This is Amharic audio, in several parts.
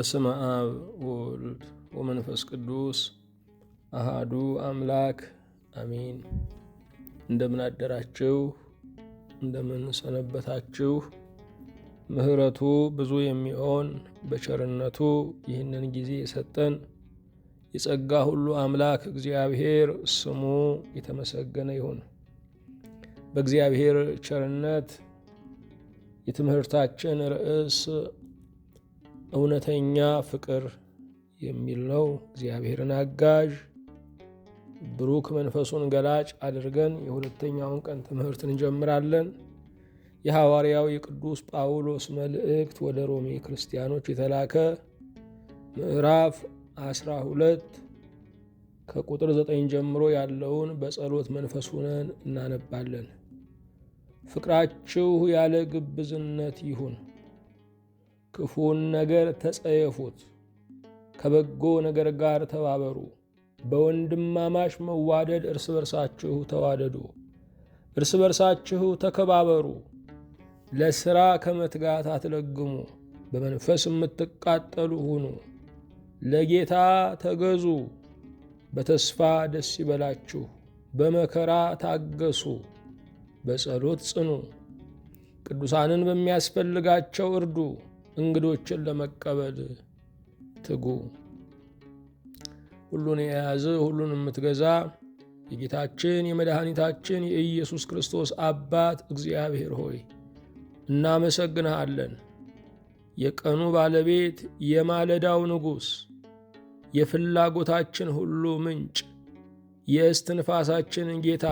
በስመ አብ ወወልድ ወመንፈስ ቅዱስ አሃዱ አምላክ አሜን። እንደምን አደራችሁ? እንደምን ሰነበታችሁ? ምሕረቱ ብዙ የሚሆን በቸርነቱ ይህንን ጊዜ የሰጠን የጸጋ ሁሉ አምላክ እግዚአብሔር ስሙ የተመሰገነ ይሁን። በእግዚአብሔር ቸርነት የትምህርታችን ርዕስ እውነተኛ ፍቅር የሚል ነው። እግዚአብሔርን አጋዥ ብሩክ መንፈሱን ገላጭ አድርገን የሁለተኛውን ቀን ትምህርት እንጀምራለን። የሐዋርያው የቅዱስ ጳውሎስ መልእክት ወደ ሮሜ ክርስቲያኖች የተላከ ምዕራፍ 12 ከቁጥር 9 ጀምሮ ያለውን በጸሎት መንፈስ ሆነን እናነባለን። ፍቅራችሁ ያለ ግብዝነት ይሁን፣ ክፉን ነገር ተጸየፉት፣ ከበጎ ነገር ጋር ተባበሩ፣ በወንድማማች መዋደድ እርስ በርሳችሁ ተዋደዱ፣ እርስ በርሳችሁ ተከባበሩ፣ ለሥራ ከመትጋት አትለግሙ፣ በመንፈስ የምትቃጠሉ ሁኑ፣ ለጌታ ተገዙ፣ በተስፋ ደስ ይበላችሁ፣ በመከራ ታገሱ፣ በጸሎት ጽኑ፣ ቅዱሳንን በሚያስፈልጋቸው እርዱ፣ እንግዶችን ለመቀበል ትጉ። ሁሉን የያዘ ሁሉን የምትገዛ የጌታችን የመድኃኒታችን የኢየሱስ ክርስቶስ አባት እግዚአብሔር ሆይ እናመሰግንሃለን። የቀኑ ባለቤት፣ የማለዳው ንጉሥ፣ የፍላጎታችን ሁሉ ምንጭ፣ የእስትንፋሳችን ጌታ፣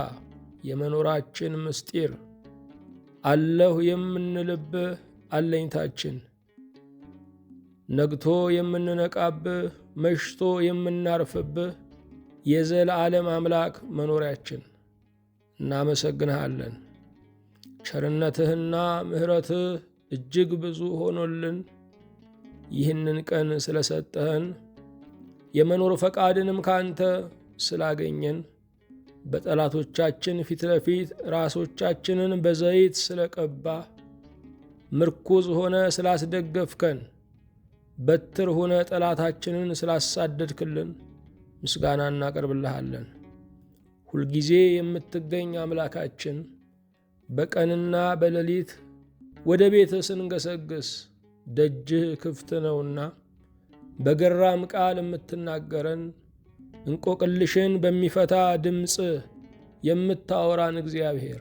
የመኖራችን ምስጢር፣ አለሁ የምንልብህ አለኝታችን፣ ነግቶ የምንነቃብህ፣ መሽቶ የምናርፍብህ የዘለዓለም አምላክ መኖሪያችን እናመሰግንሃለን። ቸርነትህና ምሕረትህ እጅግ ብዙ ሆኖልን ይህንን ቀን ስለሰጠህን የመኖር ፈቃድንም ካንተ ስላገኘን በጠላቶቻችን ፊት ለፊት ራሶቻችንን በዘይት ስለቀባ ምርኩዝ ሆነ ስላስደገፍከን በትር ሆነ ጠላታችንን ስላሳደድክልን ምስጋና እናቀርብልሃለን። ሁልጊዜ የምትገኝ አምላካችን በቀንና በሌሊት ወደ ቤትህ ስንገሰግስ ደጅህ ክፍት ነውና በገራም ቃል የምትናገረን እንቆቅልሽን በሚፈታ ድምፅህ የምታወራን እግዚአብሔር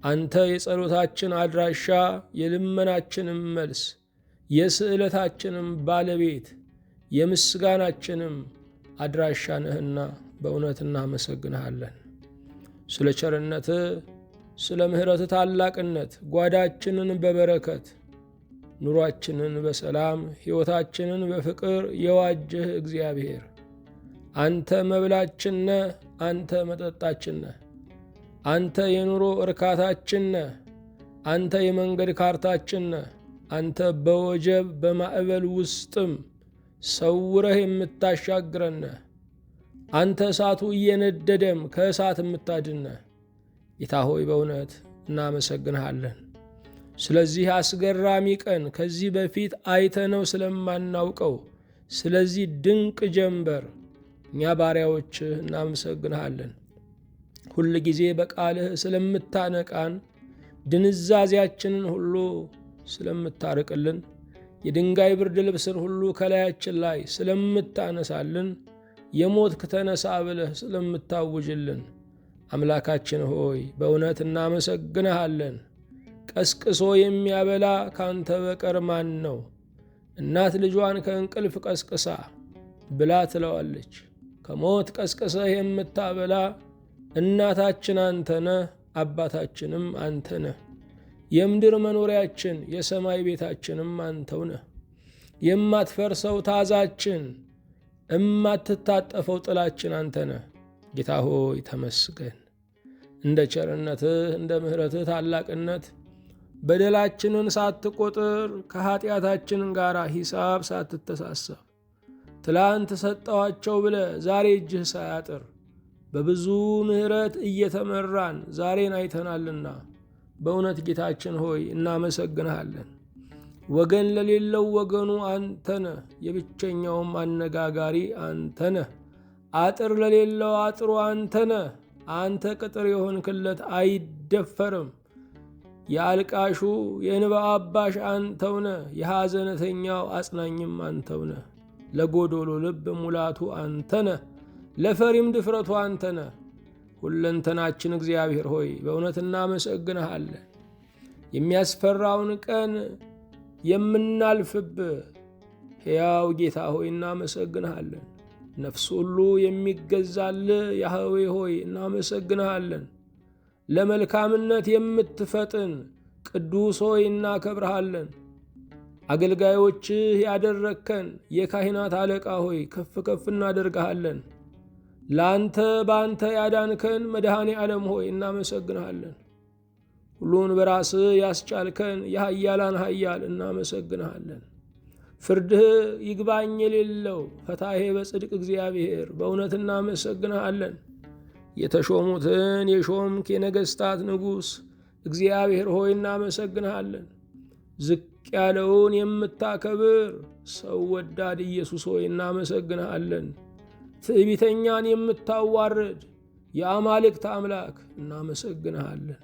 አንተ የጸሎታችን አድራሻ፣ የልመናችንም መልስ፣ የስዕለታችንም ባለቤት፣ የምስጋናችንም አድራሻ ነህና በእውነት እናመሰግንሃለን። ስለ ቸርነትህ ስለ ምሕረትህ ታላቅነት ጓዳችንን በበረከት ኑሯችንን በሰላም ሕይወታችንን በፍቅር የዋጀህ እግዚአብሔር አንተ መብላችን ነህ፣ አንተ መጠጣችን ነህ፣ አንተ የኑሮ እርካታችን ነህ፣ አንተ የመንገድ ካርታችን ነህ፣ አንተ በወጀብ በማዕበል ውስጥም ሰውረህ የምታሻግረን ነህ፣ አንተ እሳቱ እየነደደም ከእሳት የምታድን ነህ። ጌታ ሆይ በእውነት እናመሰግንሃለን። ስለዚህ አስገራሚ ቀን ከዚህ በፊት አይተነው ስለማናውቀው ስለዚህ ድንቅ ጀንበር እኛ ባሪያዎችህ እናመሰግንሃለን። ሁል ጊዜ በቃልህ ስለምታነቃን፣ ድንዛዜያችንን ሁሉ ስለምታርቅልን፣ የድንጋይ ብርድ ልብስን ሁሉ ከላያችን ላይ ስለምታነሳልን፣ የሞትክ ተነሳ ብለህ ስለምታውጅልን አምላካችን ሆይ በእውነት እናመሰግንሃለን። ቀስቅሶ የሚያበላ ካንተ በቀር ማን ነው? እናት ልጇን ከእንቅልፍ ቀስቅሳ ብላ ትለዋለች። ከሞት ቀስቅሰህ የምታበላ እናታችን አንተ ነህ፣ አባታችንም አንተ ነህ። የምድር መኖሪያችን የሰማይ ቤታችንም አንተው ነህ። የማትፈርሰው ታዛችን፣ እማትታጠፈው ጥላችን አንተ ነህ። ጌታ ሆይ ተመስገን። እንደ ቸርነትህ እንደ ምሕረትህ ታላቅነት በደላችንን ሳትቆጥር ከኀጢአታችን ጋር ሂሳብ ሳትተሳሰብ ትላንት ሰጠዋቸው ብለ ዛሬ እጅህ ሳያጥር በብዙ ምሕረት እየተመራን ዛሬን አይተናልና በእውነት ጌታችን ሆይ እናመሰግንሃለን። ወገን ለሌለው ወገኑ አንተነ፣ የብቸኛውም አነጋጋሪ አንተነ። አጥር ለሌለው አጥሩ አንተነ፣ አንተ ቅጥር የሆንክለት አይደፈርም። የአልቃሹ የእንባ አባሽ አንተውነ፣ የሐዘነተኛው አጽናኝም አንተውነ። ለጎዶሎ ልብ ሙላቱ አንተነ፣ ለፈሪም ድፍረቱ አንተነ። ሁለንተናችን እግዚአብሔር ሆይ በእውነት እናመሰግንሃለን። የሚያስፈራውን ቀን የምናልፍብህ ሕያው ጌታ ሆይ እናመሰግንሃለን። ነፍስ ሁሉ የሚገዛልህ ያህዌ ሆይ እናመሰግንሃለን። ለመልካምነት የምትፈጥን ቅዱስ ሆይ እናከብርሃለን። አገልጋዮችህ ያደረግከን የካህናት አለቃ ሆይ ከፍ ከፍ እናደርግሃለን። ለአንተ በአንተ ያዳንከን መድኃኔ ዓለም ሆይ እናመሰግንሃለን። ሁሉን በራስህ ያስቻልከን የኃያላን ኃያል እናመሰግንሃለን። ፍርድህ ይግባኝ የሌለው ፈታሄ በጽድቅ እግዚአብሔር በእውነት እናመሰግንሃለን። የተሾሙትን የሾምክ የነገሥታት ንጉሥ እግዚአብሔር ሆይ እናመሰግንሃለን። ዝቅ ያለውን የምታከብር ሰው ወዳድ ኢየሱስ ሆይ እናመሰግንሃለን። ትዕቢተኛን የምታዋርድ የአማልክት አምላክ እናመሰግንሃለን።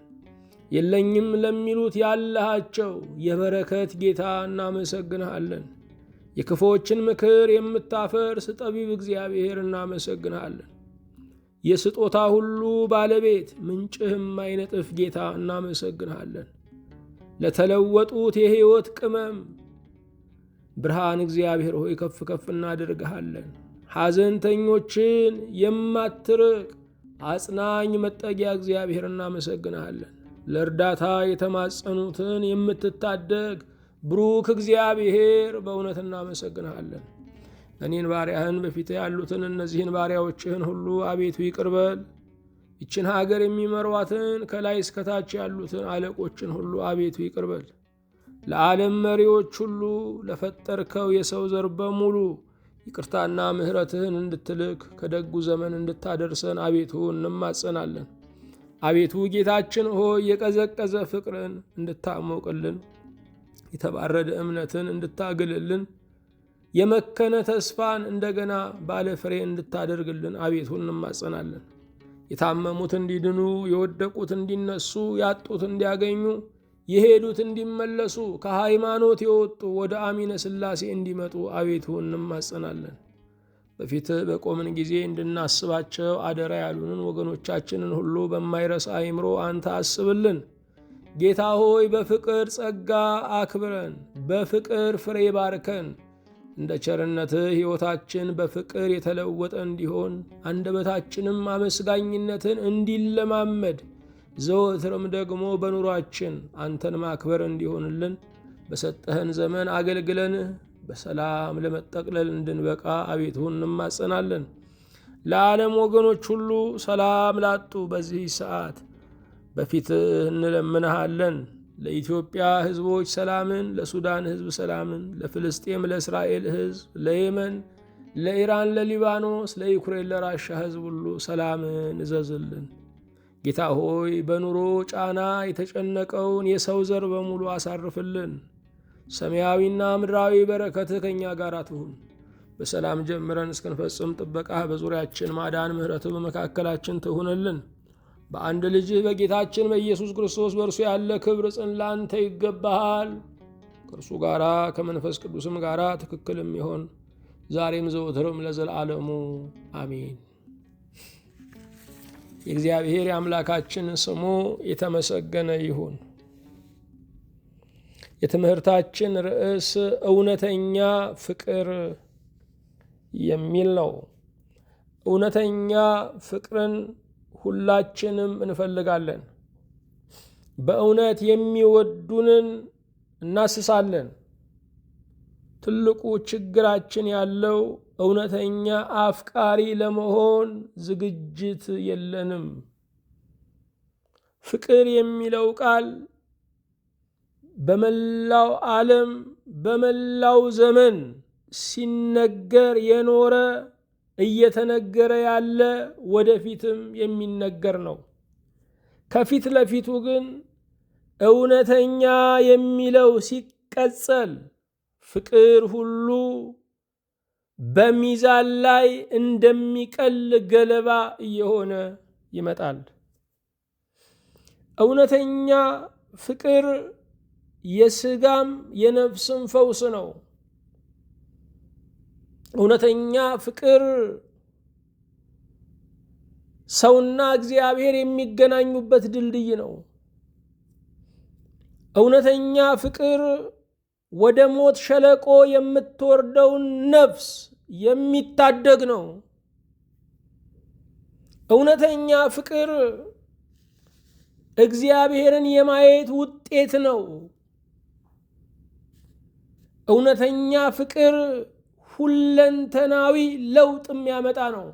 የለኝም ለሚሉት ያለሃቸው የበረከት ጌታ እናመሰግንሃለን። የክፎችን ምክር የምታፈርስ ጠቢብ እግዚአብሔር እናመሰግንሃለን። የስጦታ ሁሉ ባለቤት ምንጭህም አይነጥፍ ጌታ እናመሰግንሃለን። ለተለወጡት የሕይወት ቅመም ብርሃን እግዚአብሔር ሆይ ከፍ ከፍ እናደርግሃለን። ሐዘንተኞችን የማትርቅ አጽናኝ መጠጊያ እግዚአብሔር እናመሰግንሃለን። ለእርዳታ የተማጸኑትን የምትታደግ ብሩክ እግዚአብሔር በእውነት እናመሰግንሃለን። እኔን ባሪያህን በፊት ያሉትን እነዚህን ባሪያዎችህን ሁሉ አቤቱ ይቅርበል። ይችን ሀገር የሚመሯትን ከላይ እስከታች ያሉትን አለቆችን ሁሉ አቤቱ ይቅርበል። ለዓለም መሪዎች ሁሉ ለፈጠርከው የሰው ዘር በሙሉ ይቅርታና ምሕረትህን እንድትልክ ከደጉ ዘመን እንድታደርሰን አቤቱ እንማጸናለን። አቤቱ ጌታችን ሆይ የቀዘቀዘ ፍቅርን እንድታሞቅልን፣ የተባረደ እምነትን እንድታግልልን፣ የመከነ ተስፋን እንደገና ባለ ፍሬ እንድታደርግልን አቤቱ እንማጸናለን። የታመሙት እንዲድኑ፣ የወደቁት እንዲነሱ፣ ያጡት እንዲያገኙ፣ የሄዱት እንዲመለሱ፣ ከሃይማኖት የወጡ ወደ አሚነ ሥላሴ እንዲመጡ አቤቱ እንማጸናለን። በፊትህ በቆምን ጊዜ እንድናስባቸው አደራ ያሉንን ወገኖቻችንን ሁሉ በማይረሳ አእምሮ አንተ አስብልን። ጌታ ሆይ በፍቅር ጸጋ አክብረን፣ በፍቅር ፍሬ ባርከን። እንደ ቸርነትህ ሕይወታችን በፍቅር የተለወጠ እንዲሆን አንደበታችንም አመስጋኝነትን እንዲለማመድ ዘወትርም ደግሞ በኑሯችን አንተን ማክበር እንዲሆንልን በሰጠህን ዘመን አገልግለንህ በሰላም ለመጠቅለል እንድንበቃ አቤቱ እንማጸናለን። ለዓለም ወገኖች ሁሉ ሰላም ላጡ በዚህ ሰዓት በፊትህ እንለምንሃለን። ለኢትዮጵያ ሕዝቦች ሰላምን፣ ለሱዳን ሕዝብ ሰላምን፣ ለፍልስጤም፣ ለእስራኤል ሕዝብ፣ ለየመን፣ ለኢራን፣ ለሊባኖስ፣ ለዩክሬን፣ ለራሻ ሕዝብ ሁሉ ሰላምን እዘዝልን። ጌታ ሆይ በኑሮ ጫና የተጨነቀውን የሰው ዘር በሙሉ አሳርፍልን። ሰማያዊና ምድራዊ በረከትህ ከእኛ ጋር ትሁን። በሰላም ጀምረን እስክንፈጽም ጥበቃህ በዙሪያችን ማዳን፣ ምሕረትህ በመካከላችን ትሁንልን። በአንድ ልጅህ በጌታችን በኢየሱስ ክርስቶስ በእርሱ ያለ ክብር ጽን ላንተ ይገባሃል። ከእርሱ ጋራ ከመንፈስ ቅዱስም ጋራ ትክክልም ይሆን ዛሬም ዘወትርም ለዘላለሙ አሜን። የእግዚአብሔር የአምላካችን ስሙ የተመሰገነ ይሁን። የትምህርታችን ርዕስ እውነተኛ ፍቅር የሚል ነው። እውነተኛ ፍቅርን ሁላችንም እንፈልጋለን። በእውነት የሚወዱንን እናስሳለን። ትልቁ ችግራችን ያለው እውነተኛ አፍቃሪ ለመሆን ዝግጅት የለንም። ፍቅር የሚለው ቃል በመላው ዓለም በመላው ዘመን ሲነገር የኖረ እየተነገረ ያለ ወደፊትም የሚነገር ነው። ከፊት ለፊቱ ግን እውነተኛ የሚለው ሲቀጸል ፍቅር ሁሉ በሚዛን ላይ እንደሚቀል ገለባ እየሆነ ይመጣል። እውነተኛ ፍቅር የሥጋም የነፍስም ፈውስ ነው። እውነተኛ ፍቅር ሰውና እግዚአብሔር የሚገናኙበት ድልድይ ነው። እውነተኛ ፍቅር ወደ ሞት ሸለቆ የምትወርደውን ነፍስ የሚታደግ ነው። እውነተኛ ፍቅር እግዚአብሔርን የማየት ውጤት ነው። እውነተኛ ፍቅር ሁለንተናዊ ለውጥ የሚያመጣ ነው።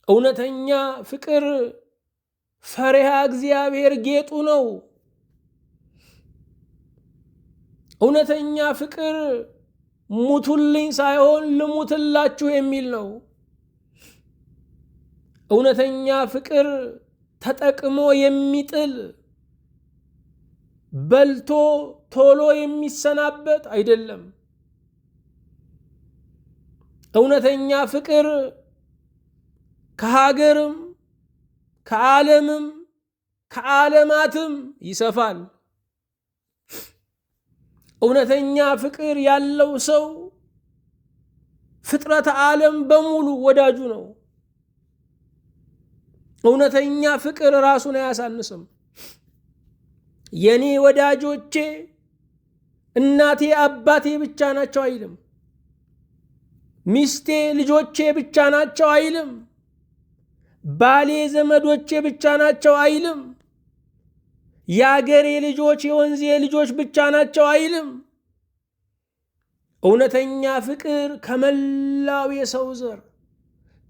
እውነተኛ ፍቅር ፈሪሃ እግዚአብሔር ጌጡ ነው። እውነተኛ ፍቅር ሙቱልኝ ሳይሆን ልሙትላችሁ የሚል ነው። እውነተኛ ፍቅር ተጠቅሞ የሚጥል በልቶ ቶሎ የሚሰናበት አይደለም። እውነተኛ ፍቅር ከሀገርም ከዓለምም ከዓለማትም ይሰፋል። እውነተኛ ፍቅር ያለው ሰው ፍጥረተ ዓለም በሙሉ ወዳጁ ነው። እውነተኛ ፍቅር ራሱን አያሳንስም። የኔ ወዳጆቼ እናቴ አባቴ ብቻ ናቸው አይልም። ሚስቴ ልጆቼ ብቻ ናቸው አይልም። ባሌ ዘመዶቼ ብቻ ናቸው አይልም። የአገሬ ልጆች የወንዜ ልጆች ብቻ ናቸው አይልም። እውነተኛ ፍቅር ከመላው የሰው ዘር፣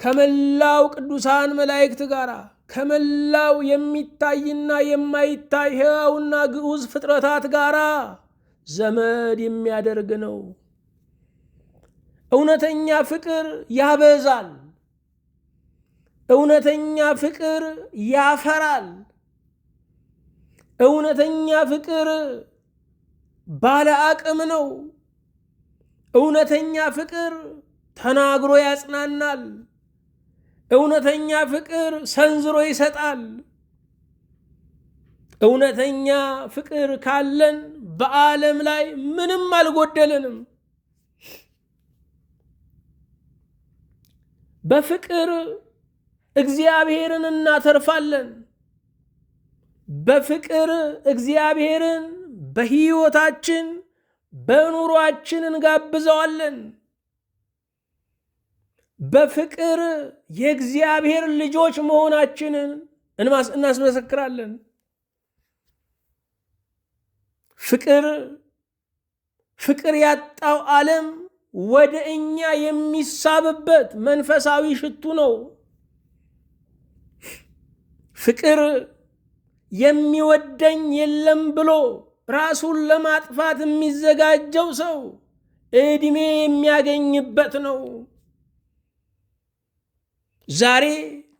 ከመላው ቅዱሳን መላእክት ጋር፣ ከመላው የሚታይና የማይታይ ሕያውና ግዑዝ ፍጥረታት ጋር ዘመድ የሚያደርግ ነው። እውነተኛ ፍቅር ያበዛል። እውነተኛ ፍቅር ያፈራል። እውነተኛ ፍቅር ባለ አቅም ነው። እውነተኛ ፍቅር ተናግሮ ያጽናናል። እውነተኛ ፍቅር ሰንዝሮ ይሰጣል። እውነተኛ ፍቅር ካለን በዓለም ላይ ምንም አልጎደለንም። በፍቅር እግዚአብሔርን እናተርፋለን። በፍቅር እግዚአብሔርን በሕይወታችን በኑሯችን እንጋብዘዋለን። በፍቅር የእግዚአብሔር ልጆች መሆናችንን እናስመሰክራለን። ፍቅር ያጣው ዓለም ወደ እኛ የሚሳብበት መንፈሳዊ ሽቱ ነው። ፍቅር የሚወደኝ የለም ብሎ ራሱን ለማጥፋት የሚዘጋጀው ሰው ዕድሜ የሚያገኝበት ነው። ዛሬ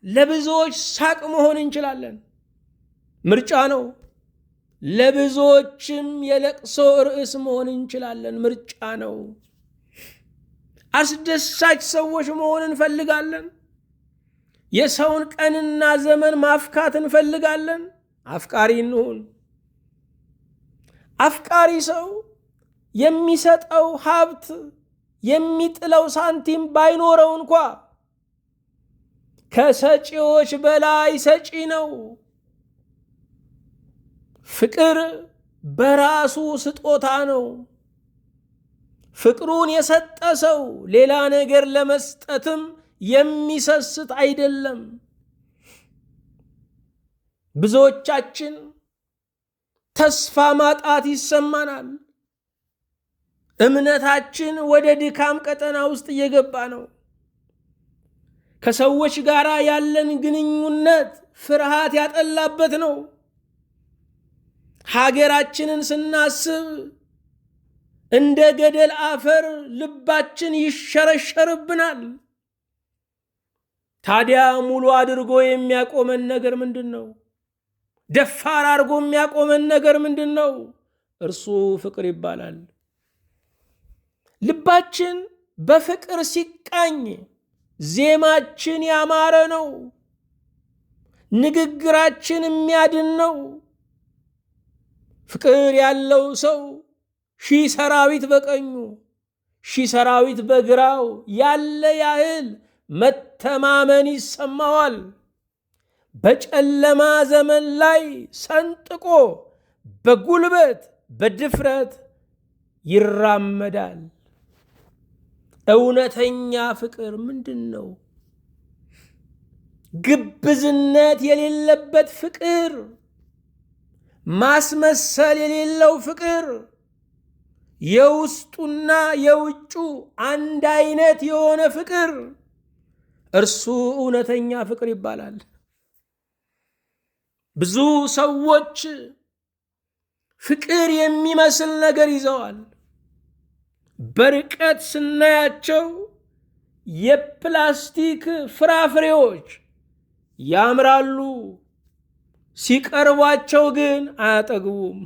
ለብዙዎች ሳቅ መሆን እንችላለን፣ ምርጫ ነው። ለብዙዎችም የለቅሶ ርዕስ መሆን እንችላለን፣ ምርጫ ነው። አስደሳች ሰዎች መሆን እንፈልጋለን። የሰውን ቀንና ዘመን ማፍካት እንፈልጋለን። አፍቃሪ እንሁን። አፍቃሪ ሰው የሚሰጠው ሀብት የሚጥለው ሳንቲም ባይኖረው እንኳ ከሰጪዎች በላይ ሰጪ ነው። ፍቅር በራሱ ስጦታ ነው። ፍቅሩን የሰጠ ሰው ሌላ ነገር ለመስጠትም የሚሰስት አይደለም። ብዙዎቻችን ተስፋ ማጣት ይሰማናል። እምነታችን ወደ ድካም ቀጠና ውስጥ እየገባ ነው። ከሰዎች ጋር ያለን ግንኙነት ፍርሃት ያጠላበት ነው። ሀገራችንን ስናስብ እንደ ገደል አፈር ልባችን ይሸረሸርብናል። ታዲያ ሙሉ አድርጎ የሚያቆመን ነገር ምንድን ነው? ደፋር አድርጎ የሚያቆመን ነገር ምንድን ነው? እርሱ ፍቅር ይባላል። ልባችን በፍቅር ሲቃኝ ዜማችን ያማረ ነው። ንግግራችን የሚያድን ነው። ፍቅር ያለው ሰው 1000 ሰራዊት በቀኙ 1000 ሰራዊት በግራው ያለ ያህል መተማመን ይሰማዋል። በጨለማ ዘመን ላይ ሰንጥቆ በጉልበት በድፍረት ይራመዳል። እውነተኛ ፍቅር ምንድን ነው? ግብዝነት የሌለበት ፍቅር፣ ማስመሰል የሌለው ፍቅር፣ የውስጡና የውጩ አንድ አይነት የሆነ ፍቅር፣ እርሱ እውነተኛ ፍቅር ይባላል። ብዙ ሰዎች ፍቅር የሚመስል ነገር ይዘዋል። በርቀት ስናያቸው የፕላስቲክ ፍራፍሬዎች ያምራሉ፣ ሲቀርቧቸው ግን አያጠግቡም።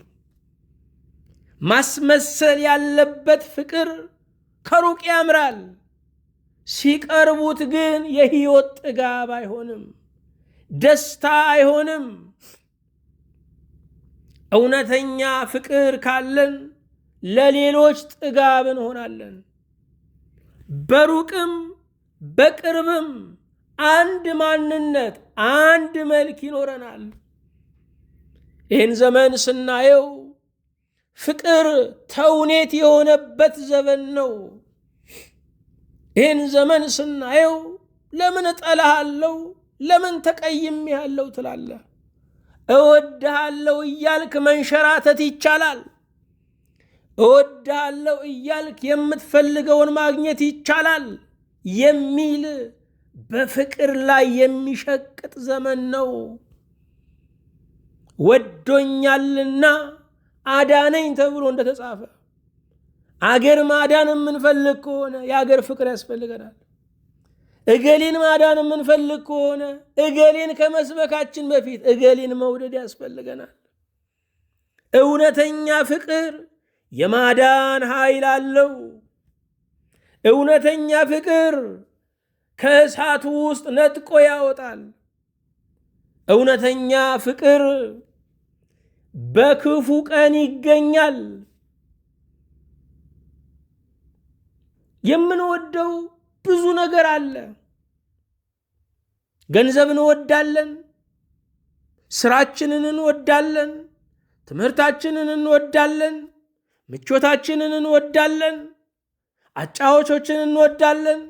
ማስመሰል ያለበት ፍቅር ከሩቅ ያምራል፣ ሲቀርቡት ግን የሕይወት ጥጋብ አይሆንም፣ ደስታ አይሆንም። እውነተኛ ፍቅር ካለን ለሌሎች ጥጋብ እንሆናለን። በሩቅም በቅርብም አንድ ማንነት፣ አንድ መልክ ይኖረናል። ይህን ዘመን ስናየው ፍቅር ተውኔት የሆነበት ዘመን ነው። ይህን ዘመን ስናየው ለምን እጠላሃለሁ፣ ለምን ተቀይሜሃለሁ ትላለህ። እወድሃለሁ እያልክ መንሸራተት ይቻላል። እወድሃለሁ እያልክ የምትፈልገውን ማግኘት ይቻላል የሚል በፍቅር ላይ የሚሸቅጥ ዘመን ነው። ወዶኛልና አዳነኝ ተብሎ እንደተጻፈ አገር ማዳን የምንፈልግ ከሆነ የአገር ፍቅር ያስፈልገናል። እገሌን ማዳን የምንፈልግ ከሆነ እገሌን ከመስበካችን በፊት እገሌን መውደድ ያስፈልገናል። እውነተኛ ፍቅር የማዳን ኃይል አለው። እውነተኛ ፍቅር ከእሳቱ ውስጥ ነጥቆ ያወጣል። እውነተኛ ፍቅር በክፉ ቀን ይገኛል። የምንወደው ብዙ ነገር አለ። ገንዘብ እንወዳለን፣ ስራችንን እንወዳለን፣ ትምህርታችንን እንወዳለን፣ ምቾታችንን እንወዳለን፣ አጫዋቾችን እንወዳለን፣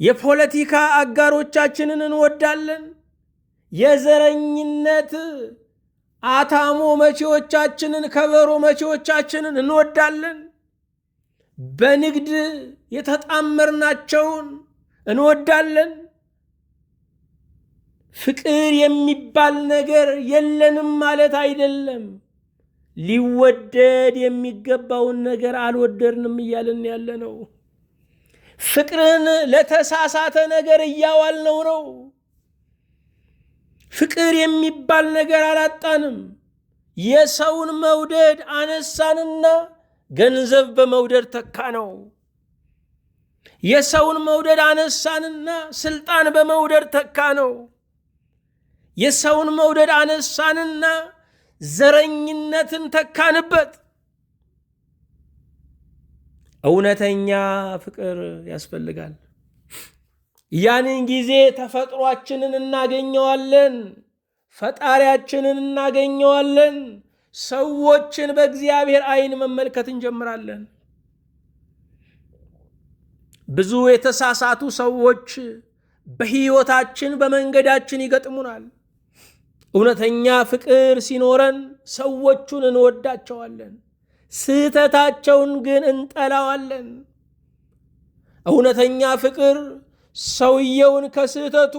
የፖለቲካ አጋሮቻችንን እንወዳለን፣ የዘረኝነት አታሞ መቼዎቻችንን ከበሮ መቼዎቻችንን እንወዳለን፣ በንግድ የተጣመርናቸውን እንወዳለን። ፍቅር የሚባል ነገር የለንም ማለት አይደለም። ሊወደድ የሚገባውን ነገር አልወደድንም እያልን ያለ ነው። ፍቅርን ለተሳሳተ ነገር እያዋልነው ነው። ፍቅር የሚባል ነገር አላጣንም። የሰውን መውደድ አነሳንና ገንዘብ በመውደድ ተካ ነው። የሰውን መውደድ አነሳንና ስልጣን በመውደድ ተካ ነው። የሰውን መውደድ አነሳንና ዘረኝነትን ተካንበት። እውነተኛ ፍቅር ያስፈልጋል። ያንን ጊዜ ተፈጥሯችንን እናገኘዋለን፣ ፈጣሪያችንን እናገኘዋለን፣ ሰዎችን በእግዚአብሔር ዓይን መመልከት እንጀምራለን። ብዙ የተሳሳቱ ሰዎች በሕይወታችን በመንገዳችን ይገጥሙናል። እውነተኛ ፍቅር ሲኖረን ሰዎቹን እንወዳቸዋለን፣ ስህተታቸውን ግን እንጠላዋለን። እውነተኛ ፍቅር ሰውየውን ከስህተቱ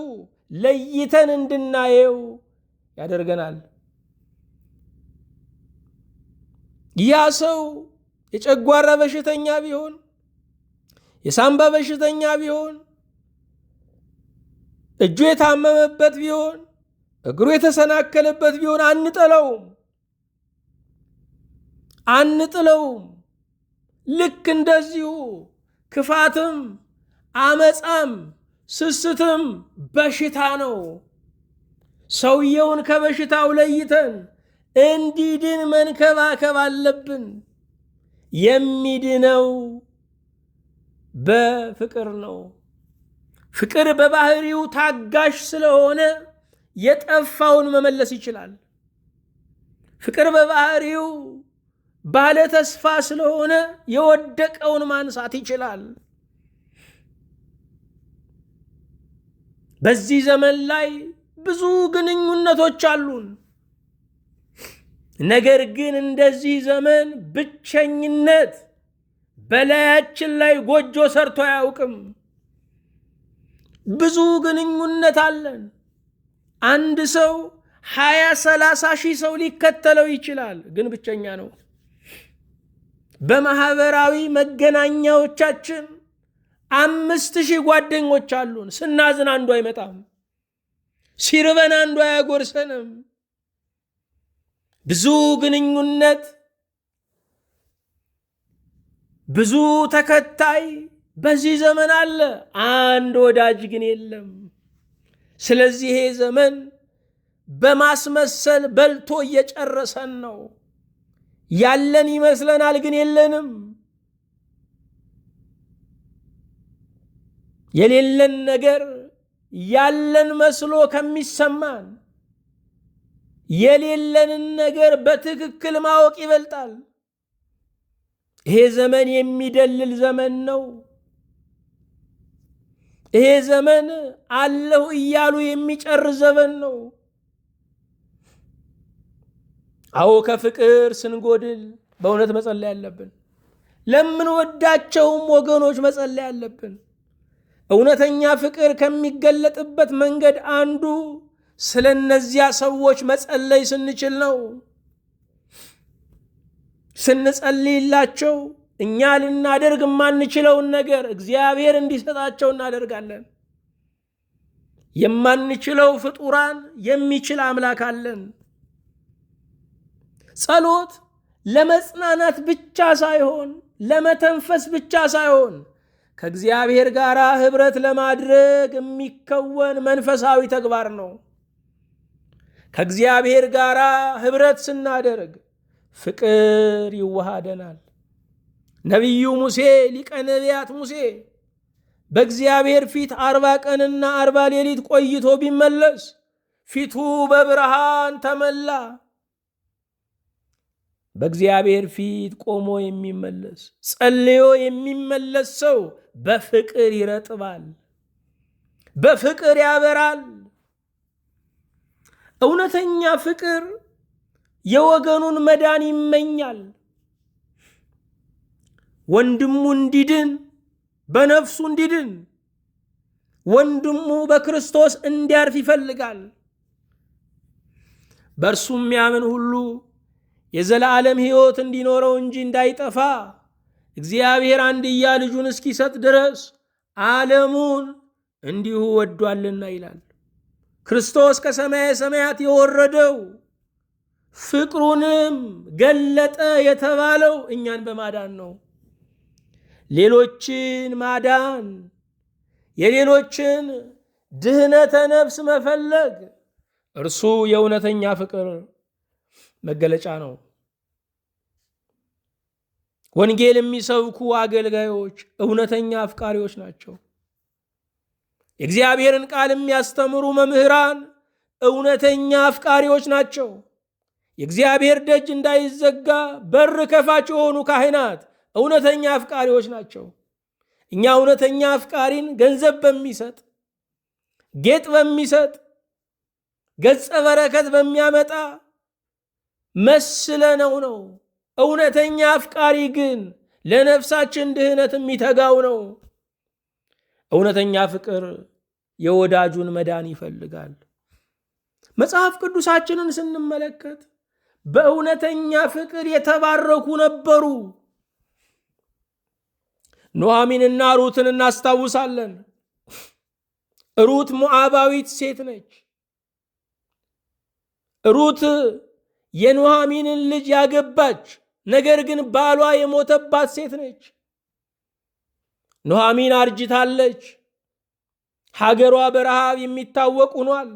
ለይተን እንድናየው ያደርገናል። ያ ሰው የጨጓራ በሽተኛ ቢሆን፣ የሳምባ በሽተኛ ቢሆን፣ እጁ የታመመበት ቢሆን፣ እግሩ የተሰናከለበት ቢሆን አንጥለውም። ልክ እንደዚሁ ክፋትም፣ አመፃም፣ ስስትም በሽታ ነው። ሰውየውን ከበሽታው ለይተን እንዲድን መንከባከብ አለብን። የሚድነው በፍቅር ነው። ፍቅር በባህሪው ታጋሽ ስለሆነ የጠፋውን መመለስ ይችላል። ፍቅር በባህሪው ባለ ተስፋ ስለሆነ የወደቀውን ማንሳት ይችላል። በዚህ ዘመን ላይ ብዙ ግንኙነቶች አሉን። ነገር ግን እንደዚህ ዘመን ብቸኝነት በላያችን ላይ ጎጆ ሰርቶ አያውቅም። ብዙ ግንኙነት አለን። አንድ ሰው 20-30 ሺህ ሰው ሊከተለው ይችላል፣ ግን ብቸኛ ነው። በማህበራዊ መገናኛዎቻችን 5000 ጓደኞች አሉን። ስናዝን አንዱ አይመጣም፣ ሲርበን አንዱ አያጎርሰንም። ብዙ ግንኙነት፣ ብዙ ተከታይ በዚህ ዘመን አለ፣ አንድ ወዳጅ ግን የለም። ስለዚህ ይሄ ዘመን በማስመሰል በልቶ እየጨረሰን ነው። ያለን ይመስለናል፣ ግን የለንም። የሌለን ነገር ያለን መስሎ ከሚሰማን የሌለንን ነገር በትክክል ማወቅ ይበልጣል። ይሄ ዘመን የሚደልል ዘመን ነው። ይሄ ዘመን አለሁ እያሉ የሚጨርስ ዘመን ነው። አዎ ከፍቅር ስንጎድል በእውነት መጸለይ አለብን። ለምንወዳቸውም ወገኖች መጸለይ አለብን። እውነተኛ ፍቅር ከሚገለጥበት መንገድ አንዱ ስለ እነዚያ ሰዎች መጸለይ ስንችል ነው። ስንጸልይላቸው እኛ ልናደርግ የማንችለውን ነገር እግዚአብሔር እንዲሰጣቸው እናደርጋለን። የማንችለው ፍጡራን የሚችል አምላክ አለን። ጸሎት ለመጽናናት ብቻ ሳይሆን፣ ለመተንፈስ ብቻ ሳይሆን ከእግዚአብሔር ጋር ህብረት ለማድረግ የሚከወን መንፈሳዊ ተግባር ነው። ከእግዚአብሔር ጋር ህብረት ስናደርግ ፍቅር ይዋሃደናል። ነቢዩ ሙሴ፣ ሊቀ ነቢያት ሙሴ በእግዚአብሔር ፊት 40 ቀንና 40 ሌሊት ቆይቶ ቢመለስ ፊቱ በብርሃን ተመላ። በእግዚአብሔር ፊት ቆሞ የሚመለስ ጸልዮ የሚመለስ ሰው በፍቅር ይረጥባል፣ በፍቅር ያበራል። እውነተኛ ፍቅር የወገኑን መዳን ይመኛል። ወንድሙ እንዲድን፣ በነፍሱ እንዲድን፣ ወንድሙ በክርስቶስ እንዲያርፍ ይፈልጋል። በእርሱ የሚያምን ሁሉ የዘላለም ሕይወት እንዲኖረው እንጂ እንዳይጠፋ እግዚአብሔር አንድያ ልጁን እስኪሰጥ ድረስ ዓለሙን እንዲሁ ወዷልና ይላል። ክርስቶስ ከሰማየ ሰማያት የወረደው ፍቅሩንም ገለጠ የተባለው እኛን በማዳን ነው። ሌሎችን ማዳን፣ የሌሎችን ድህነተ ነፍስ መፈለግ እርሱ የእውነተኛ ፍቅር መገለጫ ነው። ወንጌል የሚሰብኩ አገልጋዮች እውነተኛ አፍቃሪዎች ናቸው። የእግዚአብሔርን ቃል የሚያስተምሩ መምህራን እውነተኛ አፍቃሪዎች ናቸው። የእግዚአብሔር ደጅ እንዳይዘጋ በር ከፋች የሆኑ ካህናት እውነተኛ አፍቃሪዎች ናቸው። እኛ እውነተኛ አፍቃሪን ገንዘብ በሚሰጥ፣ ጌጥ በሚሰጥ፣ ገጸ በረከት በሚያመጣ መስለነው ነው። እውነተኛ አፍቃሪ ግን ለነፍሳችን ድህነት የሚተጋው ነው። እውነተኛ ፍቅር የወዳጁን መዳን ይፈልጋል። መጽሐፍ ቅዱሳችንን ስንመለከት በእውነተኛ ፍቅር የተባረኩ ነበሩ። ኑኃሚንና ሩትን እናስታውሳለን። ሩት ሞዓባዊት ሴት ነች። ሩት የኑኃሚንን ልጅ ያገባች ነገር ግን ባሏ የሞተባት ሴት ነች። ኑኃሚን አርጅታለች። ሀገሯ በረሃብ የሚታወቅ ሆኗል።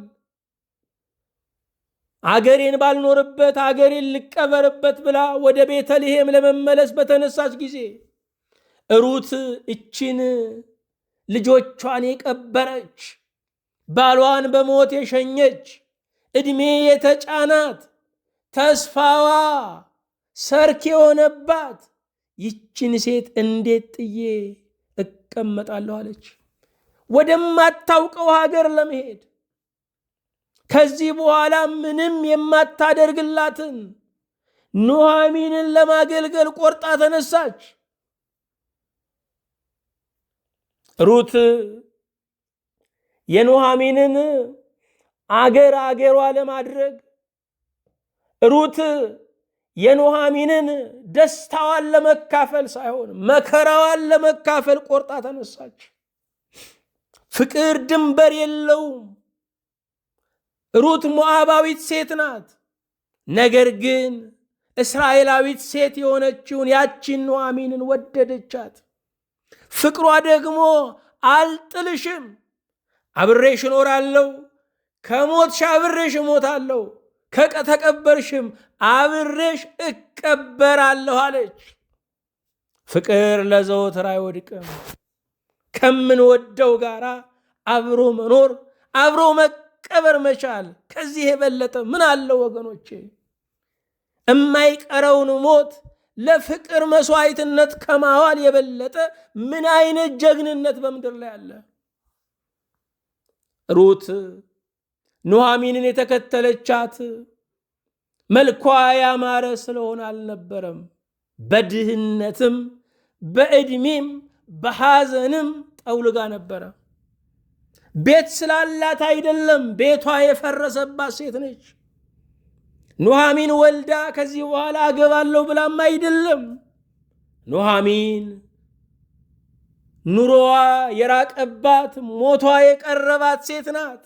አገሬን ባልኖርበት አገሬን ልቀበርበት ብላ ወደ ቤተልሔም ለመመለስ በተነሳች ጊዜ ሩት እችን ልጆቿን የቀበረች፣ ባሏን በሞት የሸኘች፣ ዕድሜ የተጫናት፣ ተስፋዋ ሰርክ የሆነባት ይችን ሴት እንዴት ጥዬ እቀመጣለሁ አለች። ወደማታውቀው ሀገር ለመሄድ ከዚህ በኋላ ምንም የማታደርግላትን ኑኃሚንን ለማገልገል ቆርጣ ተነሳች። ሩት የኑኃሚንን አገሯ ለማድረግ ሩት የኑኃሚንን ደስታዋን ለመካፈል ሳይሆን መከራዋን ለመካፈል ቆርጣ ተነሳች። ፍቅር ድንበር የለውም። ሩት ሞዓባዊት ሴት ናት። ነገር ግን እስራኤላዊት ሴት የሆነችውን ያቺን ኑኃሚንን ወደደቻት። ፍቅሯ ደግሞ አልጥልሽም፣ አብሬሽ እኖራለሁ፣ ከሞትሽ አብሬሽ እሞታለሁ፣ ከተቀበርሽም አብሬሽ እቀበራለሁ አለች። ፍቅር ለዘወትር አይወድቅም። ከምንወደው ጋር አብሮ መኖር፣ አብሮ መቀበር መቻል ከዚህ የበለጠ ምን አለው ወገኖቼ? የማይቀረውን ሞት ለፍቅር መስዋዕትነት ከማዋል የበለጠ ምን አይነት ጀግንነት በምድር ላይ አለ? ሩት ኑኃሚንን የተከተለቻት መልኳ ያማረ ስለሆነ አልነበረም። በድህነትም በዕድሜም በሐዘንም ጠውልጋ ነበረ። ቤት ስላላት አይደለም፣ ቤቷ የፈረሰባት ሴት ነች። ኑኃሚን ወልዳ ከዚህ በኋላ አገባለሁ ብላም አይደለም። ኑኃሚን ኑሮዋ የራቀባት፣ ሞቷ የቀረባት ሴት ናት።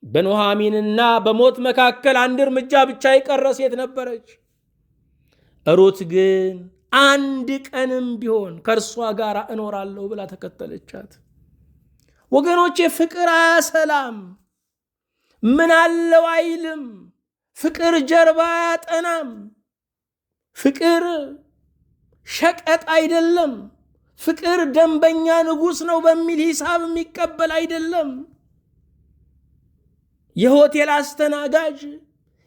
በኑኃሚንና በሞት መካከል አንድ እርምጃ ብቻ የቀረ ሴት ነበረች። ሩት ግን አንድ ቀንም ቢሆን ከእርሷ ጋር እኖራለሁ ብላ ተከተለቻት። ወገኖቼ ፍቅር አያሰላም፣ ምን አለው አይልም። ፍቅር ጀርባ አያጠናም። ፍቅር ሸቀጥ አይደለም። ፍቅር ደንበኛ ንጉሥ ነው በሚል ሂሳብ የሚቀበል አይደለም። የሆቴል አስተናጋጅ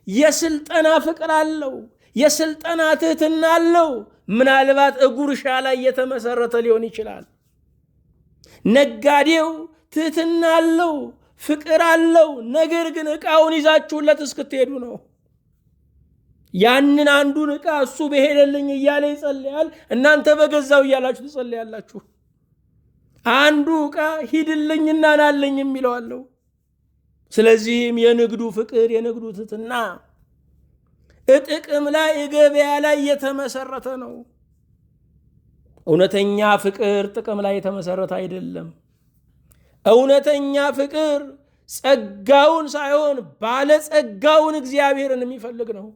የስልጠና ፍቅር አለው፣ የስልጠና ትህትና አለው። ምናልባት ጉርሻ ላይ የተመሰረተ ሊሆን ይችላል። ነጋዴው ትህትና አለው፣ ፍቅር አለው። ነገር ግን ዕቃውን ይዛችሁለት እስክትሄዱ ነው። ያንን አንዱን ዕቃ እሱ በሄደልኝ እያለ ይጸልያል፣ እናንተ በገዛው እያላችሁ ትጸልያላችሁ። አንዱ ዕቃ ሂድልኝና ናለኝ የሚለዋለው። ስለዚህም የንግዱ ፍቅር፣ የንግዱ ትህትና ጥቅም ላይ ገበያ ላይ የተመሰረተ ነው። እውነተኛ ፍቅር ጥቅም ላይ የተመሰረተ አይደለም። እውነተኛ ፍቅር ጸጋውን ሳይሆን ባለጸጋውን እግዚአብሔርን የሚፈልግ ነው።